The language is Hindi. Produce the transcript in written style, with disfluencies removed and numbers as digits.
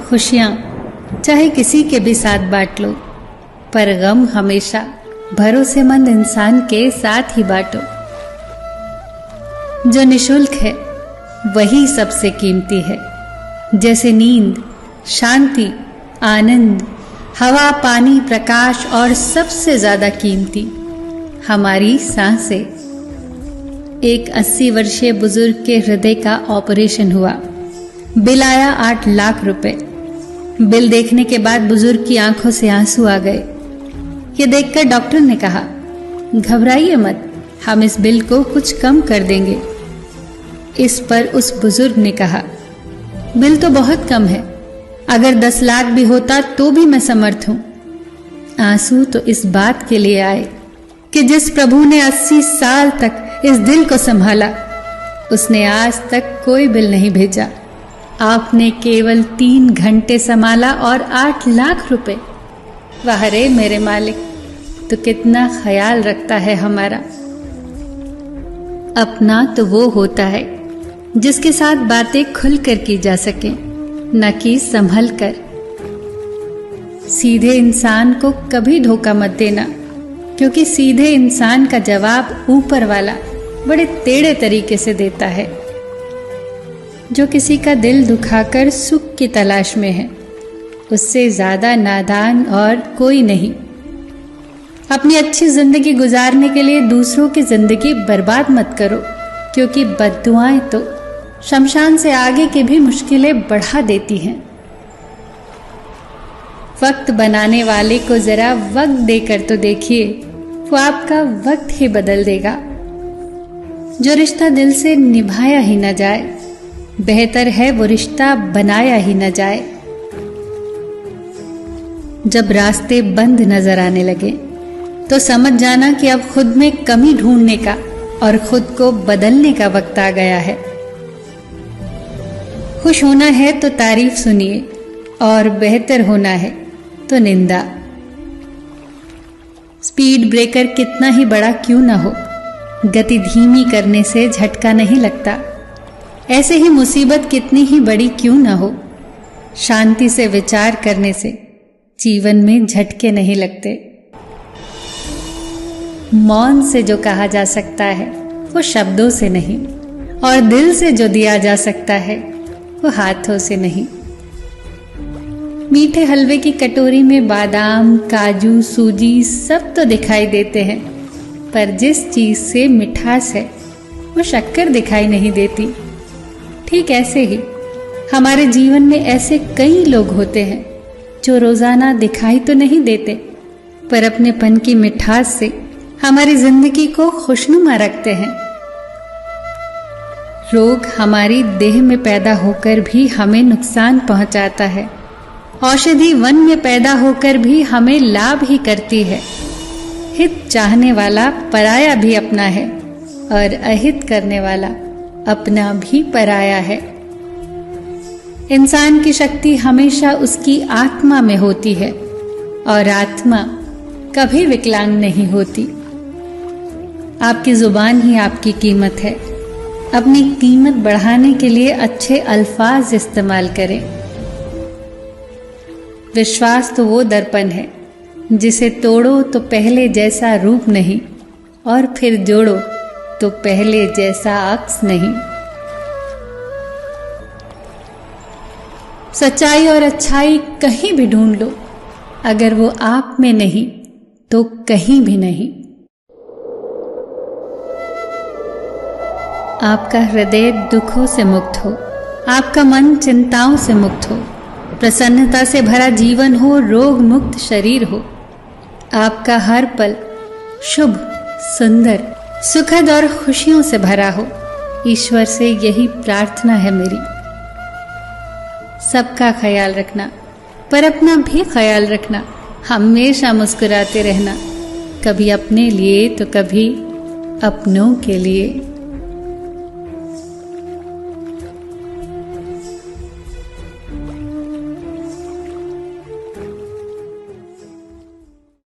खुशियाँ चाहे किसी के भी साथ बांट लो, पर गम हमेशा भरोसेमंद इंसान के साथ ही बांटो। जो निशुल्क है वही सबसे कीमती है, जैसे नींद, शांति, आनंद, हवा, पानी, प्रकाश और सबसे ज्यादा कीमती हमारी सांसें। एक 80 वर्षीय बुजुर्ग के हृदय का ऑपरेशन हुआ। बिल आया 8 लाख रुपए। बिल देखने के बाद बुजुर्ग की आंखों से आंसू आ गए। ये देखकर डॉक्टर ने कहा, घबराइए मत, हम इस बिल को कुछ कम कर देंगे। इस पर उस बुजुर्ग ने कहा, बिल तो बहुत कम है, अगर 10 लाख भी होता तो भी मैं समर्थ हूं। आंसू तो इस बात के लिए आए कि जिस प्रभु ने 80 साल तक इस दिल को संभाला, उसने आज तक कोई बिल नहीं भेजा। आपने केवल 3 घंटे संभाला और 8 लाख रुपए। वाह रे मेरे मालिक, तो कितना ख्याल रखता है हमारा। अपना तो वो होता है जिसके साथ बातें खुलकर की जा सके, न कि संभल कर। सीधे इंसान को कभी धोखा मत देना, क्योंकि सीधे इंसान का जवाब ऊपर वाला बड़े टेढ़े तरीके से देता है। जो किसी का दिल दुखाकर सुख की तलाश में है, उससे ज्यादा नादान और कोई नहीं। अपनी अच्छी जिंदगी गुजारने के लिए दूसरों की जिंदगी बर्बाद मत करो, क्योंकि बद्दुआएं तो शमशान से आगे की भी मुश्किलें बढ़ा देती हैं। वक्त बनाने वाले को जरा वक्त देकर तो देखिए, वो आपका वक्त ही बदल देगा। जो रिश्ता दिल से निभाया ही न जाए, बेहतर है वो रिश्ता बनाया ही न जाए। जब रास्ते बंद नजर आने लगे तो समझ जाना कि अब खुद में कमी ढूंढने का और खुद को बदलने का वक्त आ गया है। खुश होना है तो तारीफ सुनिए, और बेहतर होना है तो निंदा। स्पीड ब्रेकर कितना ही बड़ा क्यों ना हो, गति धीमी करने से झटका नहीं लगता। ऐसे ही मुसीबत कितनी ही बड़ी क्यों ना हो, शांति से विचार करने से जीवन में झटके नहीं लगते। मौन से जो कहा जा सकता है वो शब्दों से नहीं, और दिल से जो दिया जा सकता है वो हाथों से नहीं। मीठे हलवे की कटोरी में बादाम, काजू, सूजी सब तो दिखाई देते हैं, पर जिस चीज से मिठास है वो शक्कर दिखाई नहीं देती। ठीक ऐसे ही हमारे जीवन में ऐसे कई लोग होते हैं जो रोजाना दिखाई तो नहीं देते, पर अपनेपन की मिठास से हमारी जिंदगी को खुशनुमा रखते हैं। रोग हमारी देह में पैदा होकर भी हमें नुकसान पहुंचाता है, औषधि वन में पैदा होकर भी हमें लाभ ही करती है। हित चाहने वाला पराया भी अपना है, और अहित करने वाला अपना भी पराया है। इंसान की शक्ति हमेशा उसकी आत्मा में होती है, और आत्मा कभी विकलांग नहीं होती। आपकी जुबान ही आपकी कीमत है। अपनी कीमत बढ़ाने के लिए अच्छे अल्फाज इस्तेमाल करें। विश्वास तो वो दर्पण है जिसे तोड़ो तो पहले जैसा रूप नहीं, और फिर जोड़ो तो पहले जैसा अक्स नहीं। सच्चाई और अच्छाई कहीं भी ढूंढ लो, अगर वो आप में नहीं तो कहीं भी नहीं। आपका हृदय दुखों से मुक्त हो, आपका मन चिंताओं से मुक्त हो, प्रसन्नता से भरा जीवन हो, रोग मुक्त शरीर हो। आपका हर पल शुभ, सुंदर, सुखद और खुशियों से भरा हो। ईश्वर से यही प्रार्थना है मेरी। सबका ख्याल रखना, पर अपना भी ख्याल रखना। हमेशा मुस्कुराते रहना, कभी अपने लिए तो कभी अपनों के लिए।